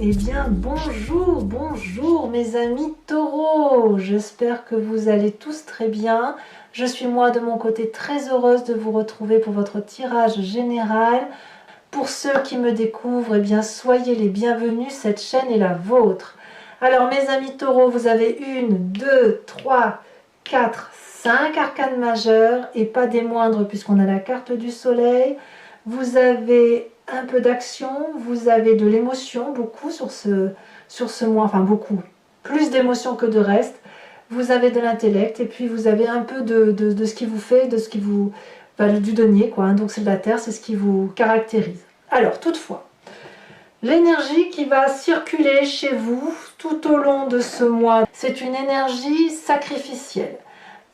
Eh bien, bonjour mes amis taureaux. J'espère que vous allez tous très bien. Je suis moi de mon côté très heureuse de vous retrouver pour votre tirage général. Pour ceux qui me découvrent, eh bien, soyez les bienvenus, cette chaîne est la vôtre. Alors mes amis taureaux, vous avez 1, 2, 3, 4, 5 arcanes majeures et pas des moindres puisqu'on a la carte du soleil. Vous avez un peu d'action, vous avez de l'émotion, beaucoup sur ce mois, enfin beaucoup, plus d'émotion que de reste. Vous avez de l'intellect et puis vous avez un peu de ce qui vous fait, de ce qui vous... du denier, quoi. Donc c'est de la terre, c'est ce qui vous caractérise. Alors, toutefois, l'énergie qui va circuler chez vous tout au long de ce mois, c'est une énergie sacrificielle.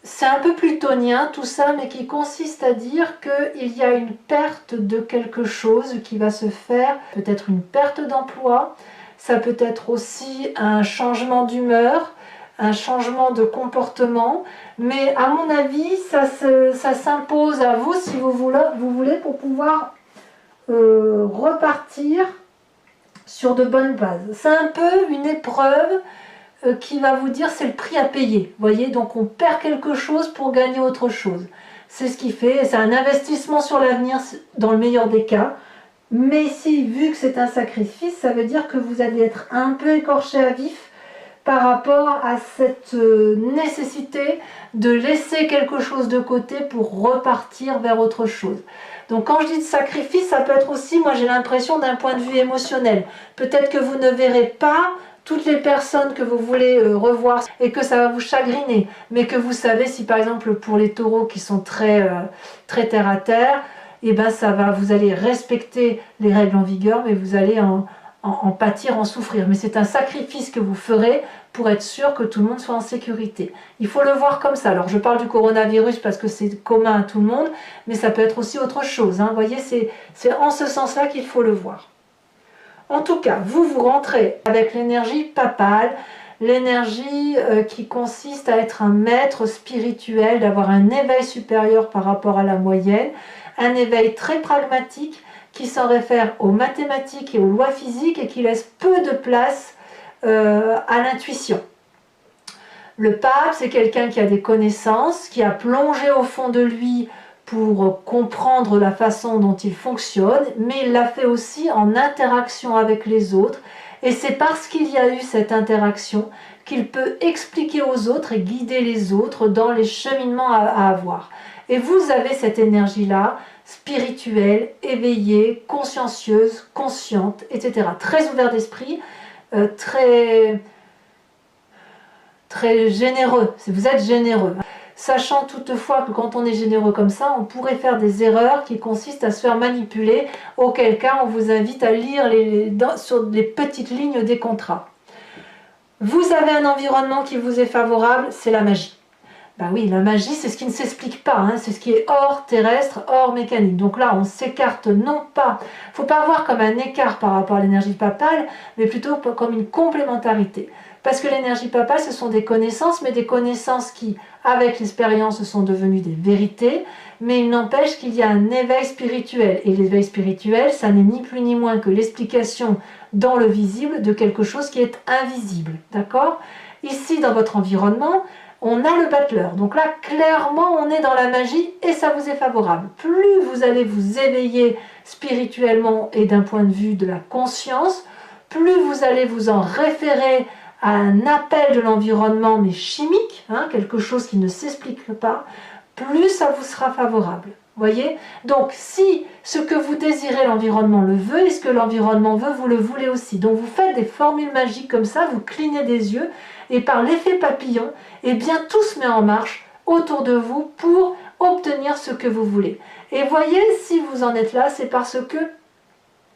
C'est un peu plutonien tout ça, mais qui consiste à dire qu'il y a une perte de quelque chose qui va se faire, peut-être une perte d'emploi, ça peut être aussi un changement d'humeur, un changement de comportement, mais à mon avis, ça s'impose à vous si vous voulez pour pouvoir repartir sur de bonnes bases. C'est un peu une épreuve qui va vous dire c'est le prix à payer. Vous voyez, donc on perd quelque chose pour gagner autre chose. C'est ce qui fait, c'est un investissement sur l'avenir dans le meilleur des cas. Mais ici, vu que c'est un sacrifice, ça veut dire que vous allez être un peu écorché à vif par rapport à cette nécessité de laisser quelque chose de côté pour repartir vers autre chose. Donc quand je dis de sacrifice, ça peut être aussi, moi j'ai l'impression d'un point de vue émotionnel. Peut-être que vous ne verrez pas toutes les personnes que vous voulez revoir et que ça va vous chagriner, mais que vous savez si par exemple pour les taureaux qui sont très terre à terre, et ben vous allez respecter les règles en vigueur, mais vous allez en pâtir, en souffrir. Mais c'est un sacrifice que vous ferez pour être sûr que tout le monde soit en sécurité. Il faut le voir comme ça. Alors je parle du coronavirus parce que c'est commun à tout le monde, mais ça peut être aussi autre chose. Hein. Vous voyez, c'est en ce sens-là qu'il faut le voir. En tout cas, vous rentrez avec l'énergie papale, l'énergie qui consiste à être un maître spirituel, d'avoir un éveil supérieur par rapport à la moyenne, un éveil très pragmatique qui s'en réfère aux mathématiques et aux lois physiques et qui laisse peu de place à l'intuition. Le pape, c'est quelqu'un qui a des connaissances, qui a plongé au fond de lui pour comprendre la façon dont il fonctionne, mais il l'a fait aussi en interaction avec les autres, et c'est parce qu'il y a eu cette interaction qu'il peut expliquer aux autres et guider les autres dans les cheminements à avoir. Et vous avez cette énergie-là, spirituelle, éveillée, consciencieuse, consciente, etc. Très ouvert d'esprit, très généreux, vous êtes généreux. Sachant toutefois que quand on est généreux comme ça, on pourrait faire des erreurs qui consistent à se faire manipuler, auquel cas on vous invite à lire sur les petites lignes des contrats. Vous avez un environnement qui vous est favorable, c'est la magie. Ben oui, la magie, c'est ce qui ne s'explique pas, hein, c'est ce qui est hors terrestre, hors mécanique. Donc là, on s'écarte non pas, il ne faut pas voir comme un écart par rapport à l'énergie papale, mais plutôt comme une complémentarité. Parce que l'énergie papale, ce sont des connaissances, mais des connaissances qui, avec l'expérience, sont devenues des vérités, mais il n'empêche qu'il y a un éveil spirituel. Et l'éveil spirituel, ça n'est ni plus ni moins que l'explication dans le visible de quelque chose qui est invisible. D'accord ? Ici, dans votre environnement, on a le battleur. Donc là, clairement, on est dans la magie et ça vous est favorable. Plus vous allez vous éveiller spirituellement et d'un point de vue de la conscience, plus vous allez vous en référer à un appel de l'environnement, mais chimique, hein, quelque chose qui ne s'explique pas, plus ça vous sera favorable. Voyez? Donc, si ce que vous désirez, l'environnement le veut, et ce que l'environnement veut, vous le voulez aussi. Donc, vous faites des formules magiques comme ça, vous clignez des yeux, et par l'effet papillon, eh bien, tout se met en marche autour de vous pour obtenir ce que vous voulez. Et voyez, si vous en êtes là, c'est parce que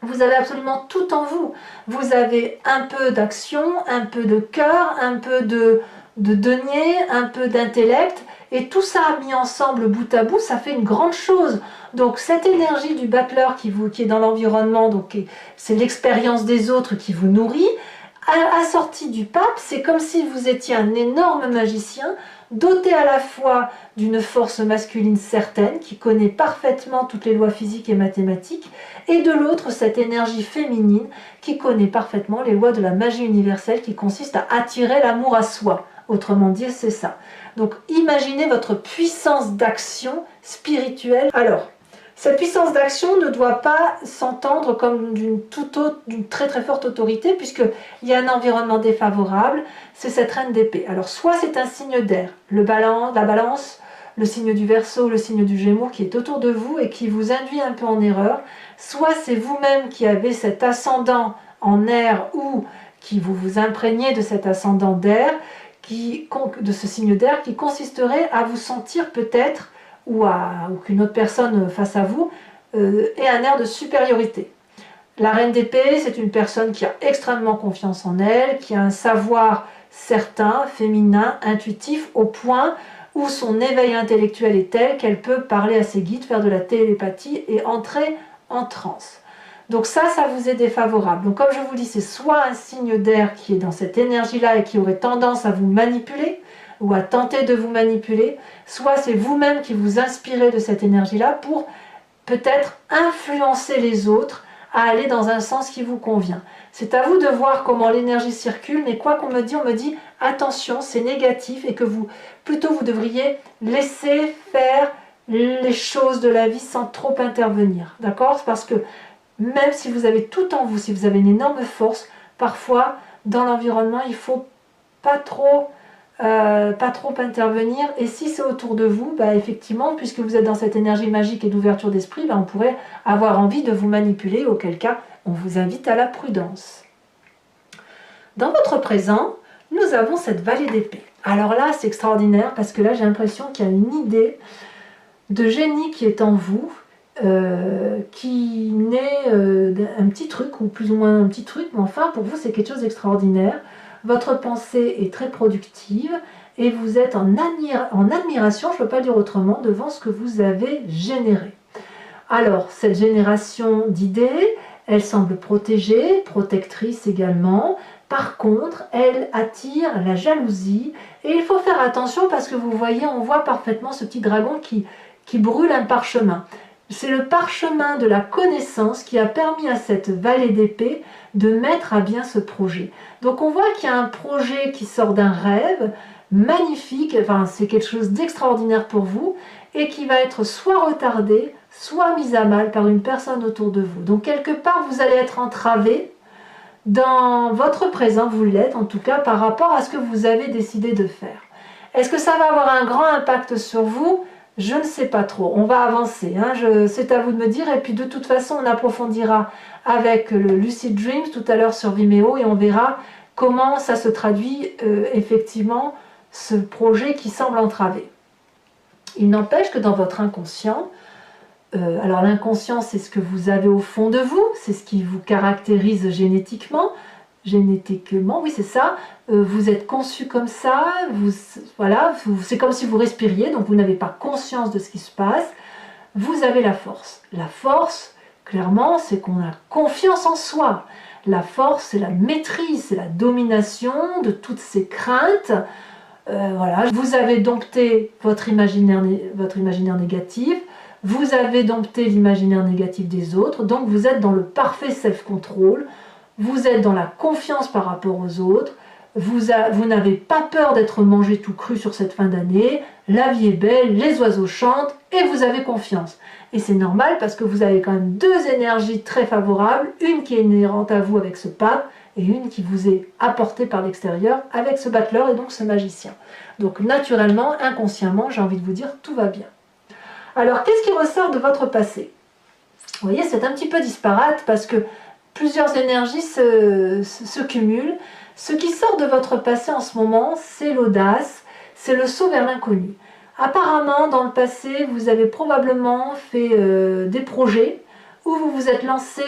vous avez absolument tout en vous. Vous avez un peu d'action, un peu de cœur, un peu de denier, un peu d'intellect, et tout ça mis ensemble bout à bout, ça fait une grande chose. Donc cette énergie du battleur qui est dans l'environnement, donc c'est l'expérience des autres qui vous nourrit, assortie du pape, c'est comme si vous étiez un énorme magicien doté à la fois d'une force masculine certaine, qui connaît parfaitement toutes les lois physiques et mathématiques, et de l'autre, cette énergie féminine qui connaît parfaitement les lois de la magie universelle qui consiste à attirer l'amour à soi. Autrement dit, c'est ça. Donc, imaginez votre puissance d'action spirituelle. Alors, cette puissance d'action ne doit pas s'entendre comme d'une très très forte autorité, puisqu'il y a un environnement défavorable, c'est cette reine d'épée. Alors, soit c'est un signe d'air, la balance, le signe du Verseau, le signe du Gémeaux qui est autour de vous et qui vous induit un peu en erreur, soit c'est vous-même qui avez cet ascendant en air ou qui vous imprégnez de cet ascendant d'air, de ce signe d'air qui consisterait à vous sentir peut-être ou qu'une autre personne face à vous ait un air de supériorité. La reine d'épée, c'est une personne qui a extrêmement confiance en elle, qui a un savoir certain, féminin, intuitif, au point où son éveil intellectuel est tel qu'elle peut parler à ses guides, faire de la télépathie et entrer en transe. Donc ça vous est défavorable. Donc comme je vous dis, c'est soit un signe d'air qui est dans cette énergie-là et qui aurait tendance à vous manipuler, ou à tenter de vous manipuler, soit c'est vous-même qui vous inspirez de cette énergie-là pour peut-être influencer les autres à aller dans un sens qui vous convient. C'est à vous de voir comment l'énergie circule, mais quoi qu'on me dit, on me dit attention, c'est négatif et que vous devriez laisser faire les choses de la vie sans trop intervenir. D'accord? C'est parce que même si vous avez tout en vous, si vous avez une énorme force, parfois dans l'environnement, il ne faut pas trop intervenir, et si c'est autour de vous, effectivement, puisque vous êtes dans cette énergie magique et d'ouverture d'esprit, on pourrait avoir envie de vous manipuler, auquel cas on vous invite à la prudence. Dans votre présent, nous avons cette vallée d'épée. Alors là, c'est extraordinaire, parce que là, j'ai l'impression qu'il y a une idée de génie qui est en vous, qui naît d'un petit truc, ou plus ou moins un petit truc, mais enfin, pour vous, c'est quelque chose d'extraordinaire. Votre pensée est très productive et vous êtes en admiration, je ne peux pas dire autrement, devant ce que vous avez généré. Alors, cette génération d'idées, elle semble protégée, protectrice également. Par contre, elle attire la jalousie et il faut faire attention parce que vous voyez, on voit parfaitement ce petit dragon qui brûle un parchemin. C'est le parchemin de la connaissance qui a permis à cette vallée d'épée de mettre à bien ce projet. Donc on voit qu'il y a un projet qui sort d'un rêve magnifique, enfin c'est quelque chose d'extraordinaire pour vous et qui va être soit retardé, soit mis à mal par une personne autour de vous. Donc quelque part vous allez être entravé dans votre présent, vous l'êtes en tout cas par rapport à ce que vous avez décidé de faire. Est-ce que ça va avoir un grand impact sur vous ? Je ne sais pas trop, on va avancer, c'est à vous de me dire, et puis de toute façon on approfondira avec le Lucid Dreams tout à l'heure sur Vimeo et on verra comment ça se traduit effectivement ce projet qui semble entravé. Il n'empêche que dans votre inconscient, alors l'inconscient c'est ce que vous avez au fond de vous, c'est ce qui vous caractérise génétiquement, oui c'est ça, vous êtes conçu comme ça, c'est comme si vous respiriez, donc vous n'avez pas conscience de ce qui se passe, vous avez la force. La force, clairement, c'est qu'on a confiance en soi. La force, c'est la maîtrise, c'est la domination de toutes ces craintes. Vous avez dompté votre imaginaire négatif, vous avez dompté l'imaginaire négatif des autres, donc vous êtes dans le parfait self-control, vous êtes dans la confiance par rapport aux autres, vous n'avez pas peur d'être mangé tout cru sur cette fin d'année, la vie est belle, les oiseaux chantent et vous avez confiance. Et c'est normal parce que vous avez quand même deux énergies très favorables, une qui est inhérente à vous avec ce pape et une qui vous est apportée par l'extérieur avec ce battleur et donc ce magicien. Donc naturellement, inconsciemment, j'ai envie de vous dire, tout va bien. Alors qu'est-ce qui ressort de votre passé? Vous voyez, c'est un petit peu disparate parce que plusieurs énergies se cumulent. Ce qui sort de votre passé en ce moment, c'est l'audace, c'est le saut vers l'inconnu. Apparemment, dans le passé, vous avez probablement fait des projets où vous vous êtes lancé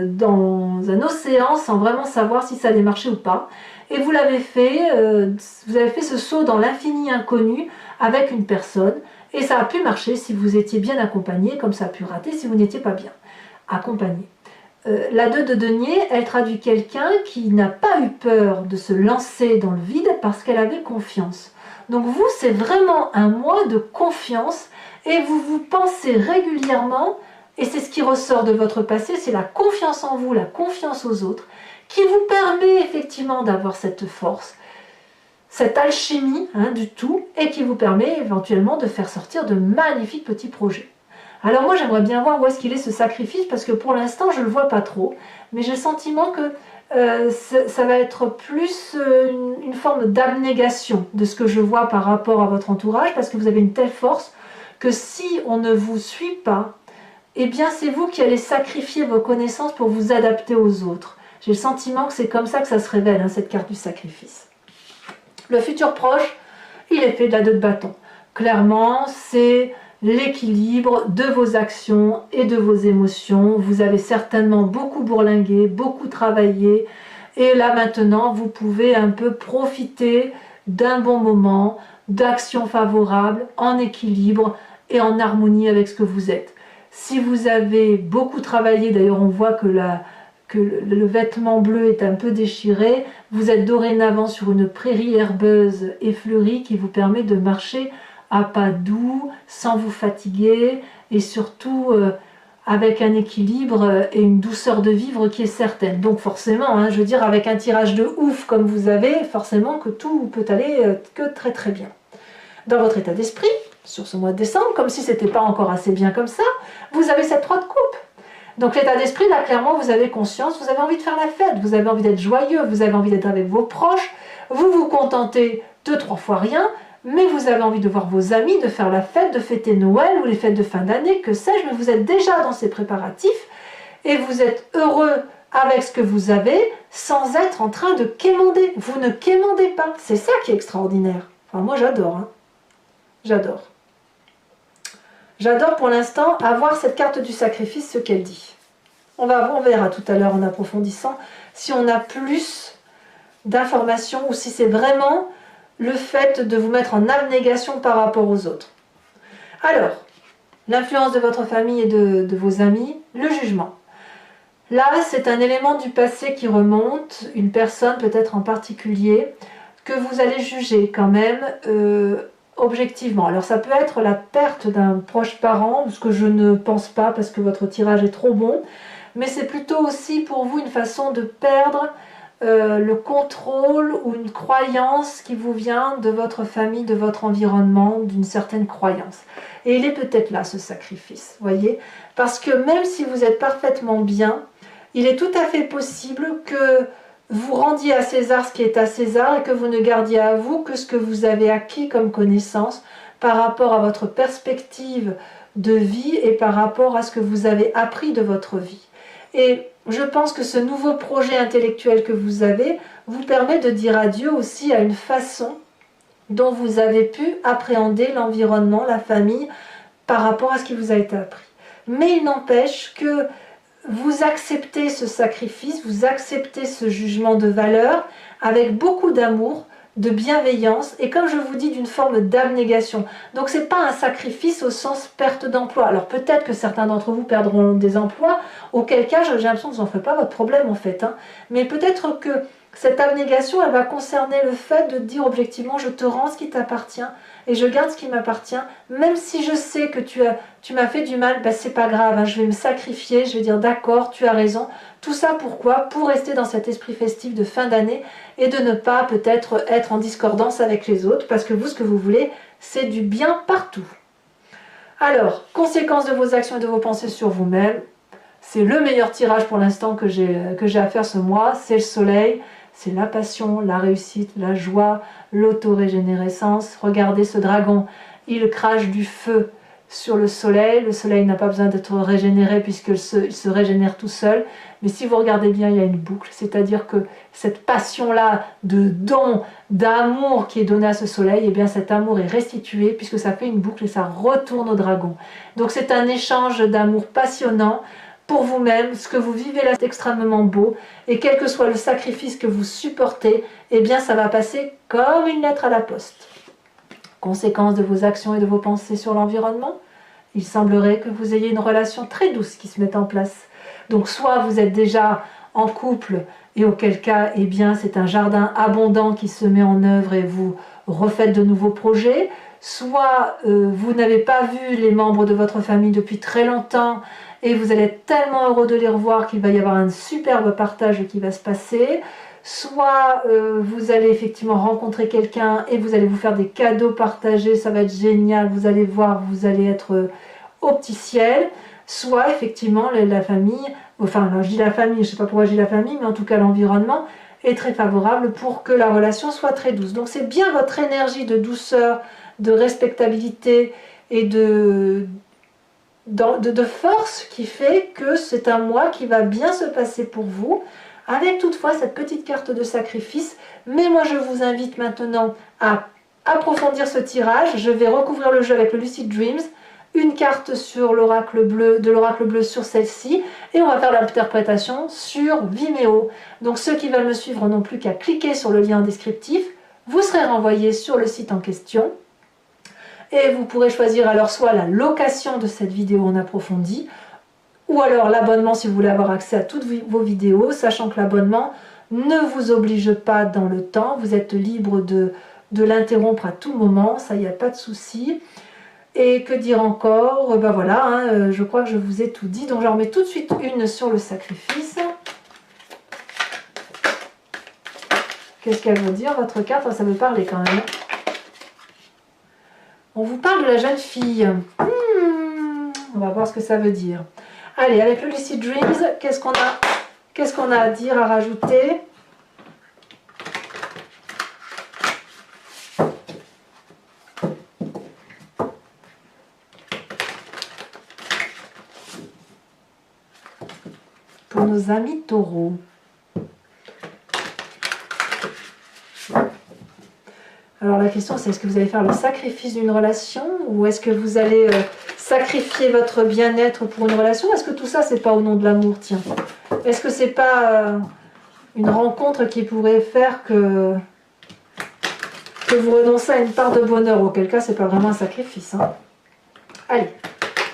dans un océan sans vraiment savoir si ça allait marcher ou pas. Et vous avez fait ce saut dans l'infini inconnu avec une personne. Et ça a pu marcher si vous étiez bien accompagné, comme ça a pu rater si vous n'étiez pas bien accompagné. La 2 de denier, elle traduit quelqu'un qui n'a pas eu peur de se lancer dans le vide parce qu'elle avait confiance. Donc vous, c'est vraiment un mois de confiance et vous vous pensez régulièrement, et c'est ce qui ressort de votre passé, c'est la confiance en vous, la confiance aux autres, qui vous permet effectivement d'avoir cette force, cette alchimie du tout, et qui vous permet éventuellement de faire sortir de magnifiques petits projets. Alors moi j'aimerais bien voir où est-ce qu'il est ce sacrifice, parce que pour l'instant je ne le vois pas trop, mais j'ai le sentiment que ça va être plus une forme d'abnégation de ce que je vois par rapport à votre entourage, parce que vous avez une telle force que si on ne vous suit pas, eh bien c'est vous qui allez sacrifier vos connaissances pour vous adapter aux autres. J'ai le sentiment que c'est comme ça que ça se révèle, cette carte du sacrifice. Le futur proche, il est fait de la 2 de bâton. Clairement, c'est l'équilibre de vos actions et de vos émotions. Vous avez certainement beaucoup bourlingué, beaucoup travaillé, et là maintenant, vous pouvez un peu profiter d'un bon moment, d'actions favorables, en équilibre et en harmonie avec ce que vous êtes. Si vous avez beaucoup travaillé, d'ailleurs on voit que le vêtement bleu est un peu déchiré, vous êtes dorénavant sur une prairie herbeuse et fleurie qui vous permet de marcher à pas doux, sans vous fatiguer, et surtout avec un équilibre et une douceur de vivre qui est certaine. Donc forcément, je veux dire, avec un tirage de ouf comme vous avez, forcément que tout peut aller que très très bien. Dans votre état d'esprit, sur ce mois de décembre, comme si c'était pas encore assez bien comme ça, vous avez cette 3 de coupe. Donc l'état d'esprit, là, clairement, vous avez conscience, vous avez envie de faire la fête, vous avez envie d'être joyeux, vous avez envie d'être avec vos proches, vous vous contentez de 3 fois rien, mais vous avez envie de voir vos amis, de faire la fête, de fêter Noël ou les fêtes de fin d'année, que sais-je, mais vous êtes déjà dans ces préparatifs et vous êtes heureux avec ce que vous avez sans être en train de quémander. Vous ne quémandez pas, c'est ça qui est extraordinaire. Enfin, moi j'adore, j'adore. J'adore pour l'instant avoir cette carte du sacrifice, ce qu'elle dit. On verra tout à l'heure en approfondissant si on a plus d'informations ou si c'est vraiment le fait de vous mettre en abnégation par rapport aux autres. Alors, l'influence de votre famille et de vos amis, le jugement. Là, c'est un élément du passé qui remonte, une personne peut-être en particulier, que vous allez juger quand même objectivement. Alors ça peut être la perte d'un proche parent, ce que je ne pense pas parce que votre tirage est trop bon, mais c'est plutôt aussi pour vous une façon de perdre le contrôle ou une croyance qui vous vient de votre famille, de votre environnement, d'une certaine croyance. Et il est peut-être là ce sacrifice, voyez, parce que même si vous êtes parfaitement bien, il est tout à fait possible que vous rendiez à César ce qui est à César et que vous ne gardiez à vous que ce que vous avez acquis comme connaissance par rapport à votre perspective de vie et par rapport à ce que vous avez appris de votre vie. Et je pense que ce nouveau projet intellectuel que vous avez vous permet de dire adieu aussi à une façon dont vous avez pu appréhender l'environnement, la famille, par rapport à ce qui vous a été appris. Mais il n'empêche que vous acceptez ce sacrifice, vous acceptez ce jugement de valeur avec beaucoup d'amour, de bienveillance et comme je vous dis d'une forme d'abnégation. Donc c'est pas un sacrifice au sens perte d'emploi. Alors peut-être que certains d'entre vous perdront des emplois, auquel cas j'ai l'impression que vous n'en ferez pas votre problème en fait. Mais peut-être que cette abnégation elle va concerner le fait de dire objectivement je te rends ce qui t'appartient et je garde ce qui m'appartient, même si je sais que tu m'as fait du mal, c'est pas grave, je vais me sacrifier, je vais dire d'accord, tu as raison. Tout ça pourquoi? Pour rester dans cet esprit festif de fin d'année et de ne pas peut-être être en discordance avec les autres, parce que vous, ce que vous voulez, c'est du bien partout. Alors, conséquence de vos actions et de vos pensées sur vous-même, c'est le meilleur tirage pour l'instant que j'ai à faire ce mois, c'est le soleil. C'est la passion, la réussite, la joie, l'autorégénérescence. Regardez ce dragon, il crache du feu sur le soleil n'a pas besoin d'être régénéré puisqu'il se régénère tout seul. Mais si vous regardez bien, il y a une boucle, c'est-à-dire que cette passion-là de don, d'amour qui est donnée à ce soleil, et bien cet amour est restitué puisque ça fait une boucle et ça retourne au dragon. Donc c'est un échange d'amour passionnant. Pour vous-même, ce que vous vivez là est extrêmement beau et quel que soit le sacrifice que vous supportez, eh bien ça va passer comme une lettre à la poste. Conséquence de vos actions et de vos pensées sur l'environnement, il semblerait que vous ayez une relation très douce qui se mette en place. Donc soit vous êtes déjà en couple et auquel cas, eh bien c'est un jardin abondant qui se met en œuvre et vous refaites de nouveaux projets, soit vous n'avez pas vu les membres de votre famille depuis très longtemps et vous allez être tellement heureux de les revoir qu'il va y avoir un superbe partage qui va se passer, soit vous allez effectivement rencontrer quelqu'un et vous allez vous faire des cadeaux partagés, ça va être génial, vous allez voir, vous allez être au petit ciel, soit effectivement la famille, enfin je dis la famille, je ne sais pas pourquoi je dis la famille, mais en tout cas l'environnement est très favorable pour que la relation soit très douce. Donc c'est bien votre énergie de douceur, de respectabilité et de force qui fait que c'est un mois qui va bien se passer pour vous, avec toutefois cette petite carte de sacrifice. Mais moi je vous invite maintenant à approfondir ce tirage. Je vais recouvrir le jeu avec le Lucid Dreams, une carte sur l'oracle bleu, de l'oracle bleu sur celle-ci, et on va faire l'interprétation sur Vimeo. Donc ceux qui veulent me suivre n'ont plus qu'à cliquer sur le lien descriptif, vous serez renvoyé sur le site en question, et vous pourrez choisir alors soit la location de cette vidéo en approfondi, ou alors l'abonnement si vous voulez avoir accès à toutes vos vidéos, sachant que l'abonnement ne vous oblige pas dans le temps, vous êtes libre de l'interrompre à tout moment, ça, il n'y a pas de souci. Et que dire encore? Ben voilà, hein, je crois que je vous ai tout dit. Donc j'en remets tout de suite une sur le sacrifice. Qu'est-ce qu'elle veut dire, votre carte? Ça veut parler quand même. On vous parle de la jeune fille. On va voir ce que ça veut dire. Allez, avec le Lucid Dreams, qu'est-ce qu'on a à dire, à rajouter? Pour nos amis taureaux. Alors la question c'est, est-ce que vous allez faire le sacrifice d'une relation ou est-ce que vous allez sacrifier votre bien-être pour une relation? Est-ce que tout ça c'est pas au nom de l'amour? Tiens, est-ce que c'est pas une rencontre qui pourrait faire que vous renoncez à une part de bonheur? Auquel cas c'est pas vraiment un sacrifice, hein. Allez,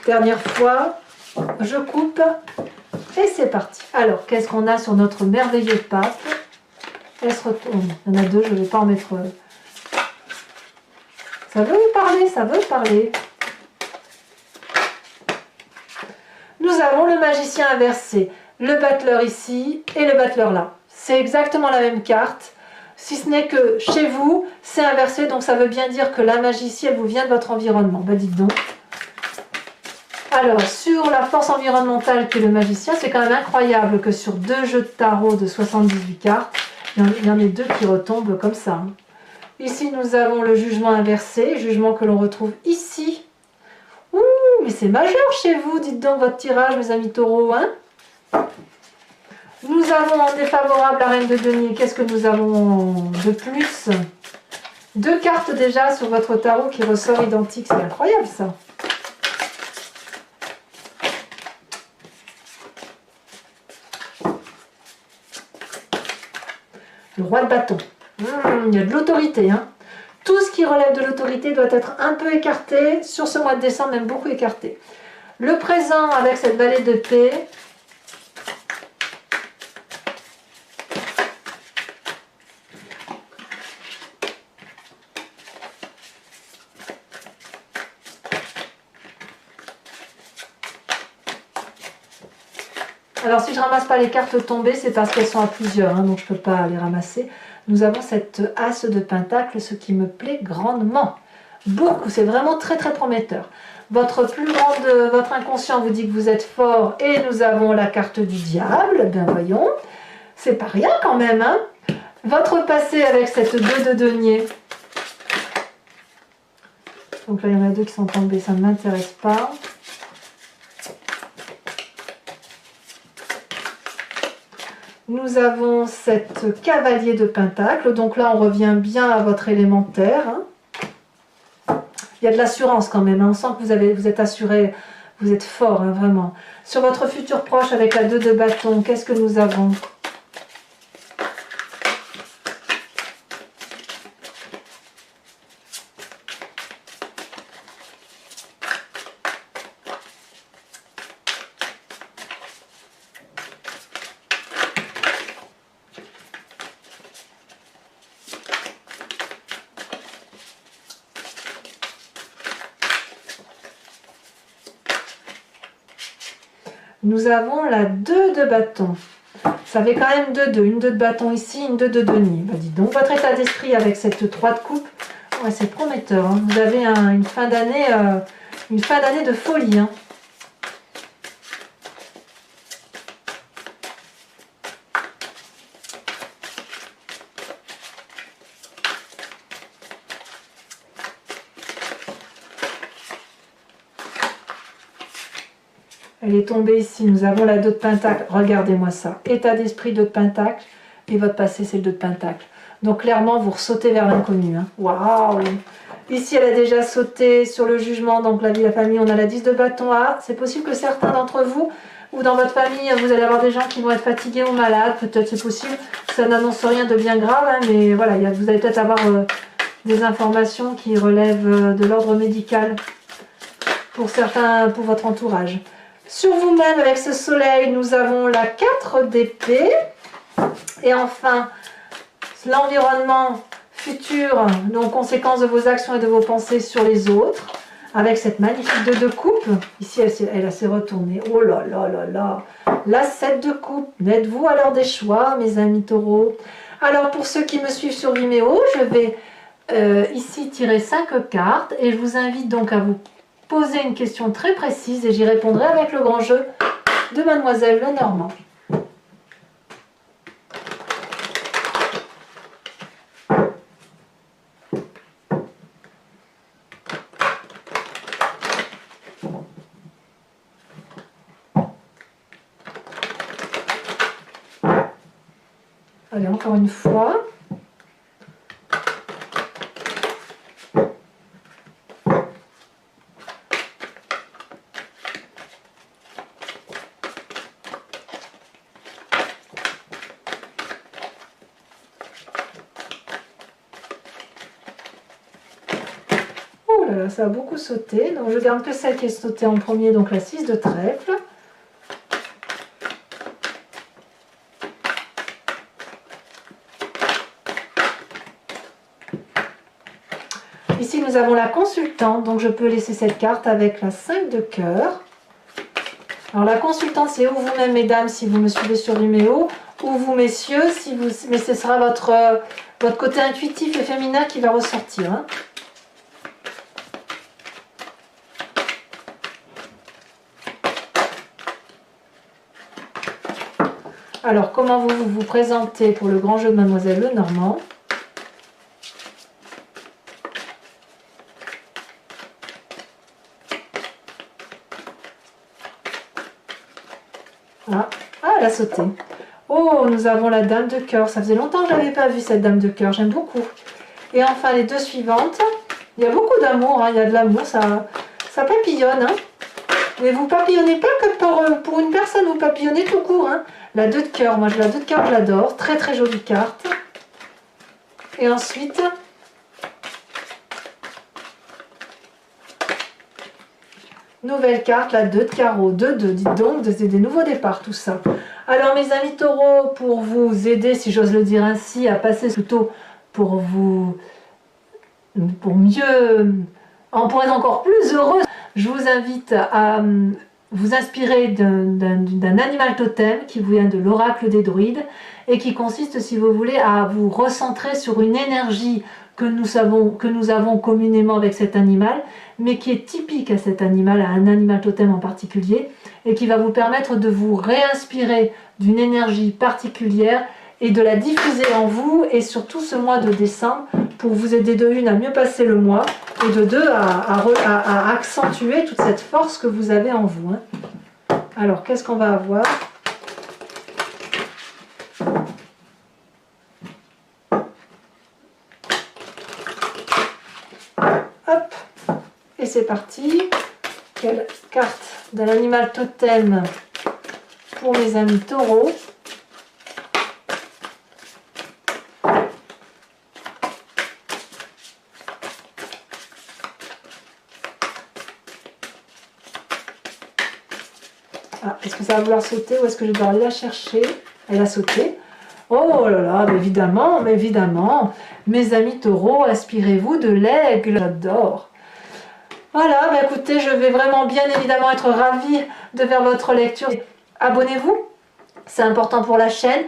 dernière fois, je coupe et c'est parti. Alors qu'est-ce qu'on a sur notre merveilleux pape? Elle se retourne, il y en a deux, je ne vais pas en mettre... Ça veut vous parler, ça veut parler. Nous avons le magicien inversé, le battleur ici et le battleur là. C'est exactement la même carte, si ce n'est que chez vous, c'est inversé, donc ça veut bien dire que la magie, elle vous vient de votre environnement. Ben dites donc. Alors, sur la force environnementale qu'est le magicien, c'est quand même incroyable que sur 2 jeux de tarot de 78 cartes, il y en ait 2 qui retombent comme ça, hein. Ici, nous avons le jugement inversé, jugement que l'on retrouve ici. Ouh, mais c'est majeur chez vous, dites donc votre tirage, mes amis taureaux, hein. Nous avons en défavorable la reine de denier. Qu'est-ce que nous avons de plus? 2 cartes déjà sur votre tarot qui ressort identique, c'est incroyable ça. Le roi de bâton. Il y a de l'autorité, hein. Tout ce qui relève de l'autorité doit être un peu écarté, sur ce mois de décembre, même beaucoup écarté. Le présent avec cette vallée de paix. Alors si je ne ramasse pas les cartes tombées, c'est parce qu'elles sont à plusieurs, hein, donc je ne peux pas les ramasser. Nous avons cette as de pentacle, ce qui me plaît grandement. Beaucoup, c'est vraiment très très prometteur. Votre inconscient vous dit que vous êtes fort et nous avons la carte du diable, bien voyons. C'est pas rien quand même, hein. Votre passé avec cette 2 de denier. Donc là il y en a 2 qui sont tombés, ça ne m'intéresse pas. Nous avons cette cavalier de pentacle, donc là on revient bien à votre élémentaire, hein. Il y a de l'assurance quand même, hein. On sent que vous êtes assuré, vous êtes fort, hein, vraiment. Sur votre futur proche avec la 2 de bâton, qu'est-ce que nous avons? nous avons la 2 de bâton. Ça fait quand même 2-2, une 2 de bâton ici, une 2 de denier. Bah, dis donc, votre état d'esprit avec cette 3 de coupe, ouais, c'est prometteur. Hein. Vous avez une fin d'année de folie. Hein. Elle est tombée ici, nous avons la 2 de pentacle, regardez-moi ça, état d'esprit 2 de pentacle, et votre passé c'est le 2 de pentacle. Donc clairement vous ressautez vers l'inconnu. Hein. Waouh! Ici elle a déjà sauté sur le jugement, donc la vie, la famille, on a la 10 de bâton. Ah, c'est possible que certains d'entre vous, ou dans votre famille, vous allez avoir des gens qui vont être fatigués ou malades, peut-être c'est possible, ça n'annonce rien de bien grave, hein, mais voilà, vous allez peut-être avoir des informations qui relèvent de l'ordre médical pour certains, pour votre entourage. Sur vous-même, avec ce soleil, nous avons la 4 d'épée. Et enfin, l'environnement futur, donc conséquence de vos actions et de vos pensées sur les autres, avec cette magnifique 2 de coupe. Ici, elle s'est retournée. Oh là là là là. La 7 de coupe. N'êtes-vous alors des choix, mes amis taureaux? Alors, pour ceux qui me suivent sur Vimeo, je vais ici tirer 5 cartes. Et je vous invite donc à vous poser une question très précise et j'y répondrai avec le grand jeu de Mademoiselle Lenormand. Allez, encore une fois. Ça a beaucoup sauté, donc je garde que celle qui est sautée en premier, donc la 6 de trèfle. Ici nous avons la consultante, donc je peux laisser cette carte avec la 5 de cœur. Alors la consultante, c'est ou vous-même mesdames si vous me suivez sur Vimeo, ou vous messieurs, si vous, mais ce sera votre côté intuitif et féminin qui va ressortir. Hein. Alors, comment vous vous présentez pour le grand jeu de Mademoiselle Lenormand? Ah, elle a sauté. Oh, nous avons la dame de cœur. Ça faisait longtemps que je n'avais pas vu cette dame de cœur. J'aime beaucoup. Et enfin, les 2 suivantes. Il y a beaucoup d'amour. Hein. Il y a de l'amour. Ça papillonne. Hein. Mais vous papillonnez pas que pour une personne. Vous papillonnez tout court. Hein. La 2 de cœur. Moi, la 2 de cœur, je l'adore. Très, très jolie carte. Et ensuite... nouvelle carte, la 2 de carreau, 2-2, dites donc, des nouveaux départs, tout ça. Alors mes amis taureaux, pour vous aider, si j'ose le dire ainsi, à passer plutôt pour mieux, pour être encore plus heureux, je vous invite à vous inspirer d'un animal totem qui vous vient de l'oracle des druides et qui consiste, si vous voulez, à vous recentrer sur une énergie que nous avons communément avec cet animal, mais qui est typique à cet animal, à un animal totem en particulier, et qui va vous permettre de vous réinspirer d'une énergie particulière et de la diffuser en vous, et surtout ce mois de décembre, pour vous aider de une à mieux passer le mois, et de deux à accentuer toute cette force que vous avez en vous. Hein. Alors, qu'est-ce qu'on va avoir ? Hop, et c'est parti. Quelle carte d'un animal totem pour mes amis taureaux. Ah, est-ce que ça va vouloir sauter ou est-ce que je dois la chercher? Elle a sauté. Oh là là, mais évidemment, mes amis taureaux, inspirez-vous de l'aigle, j'adore. Voilà, bah écoutez, je vais vraiment bien évidemment être ravie de faire votre lecture abonnez-vous, c'est important pour la chaîne.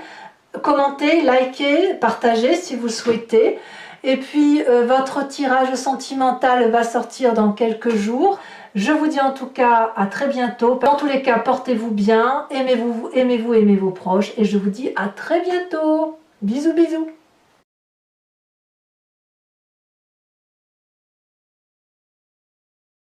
Commentez, likez, partagez si vous le souhaitez. Et puis, votre tirage sentimental va sortir dans quelques jours. Je vous dis en tout cas à très bientôt. Dans tous les cas, portez-vous bien, aimez-vous, aimez vos proches. Et je vous dis à très bientôt. Bisous, bisous.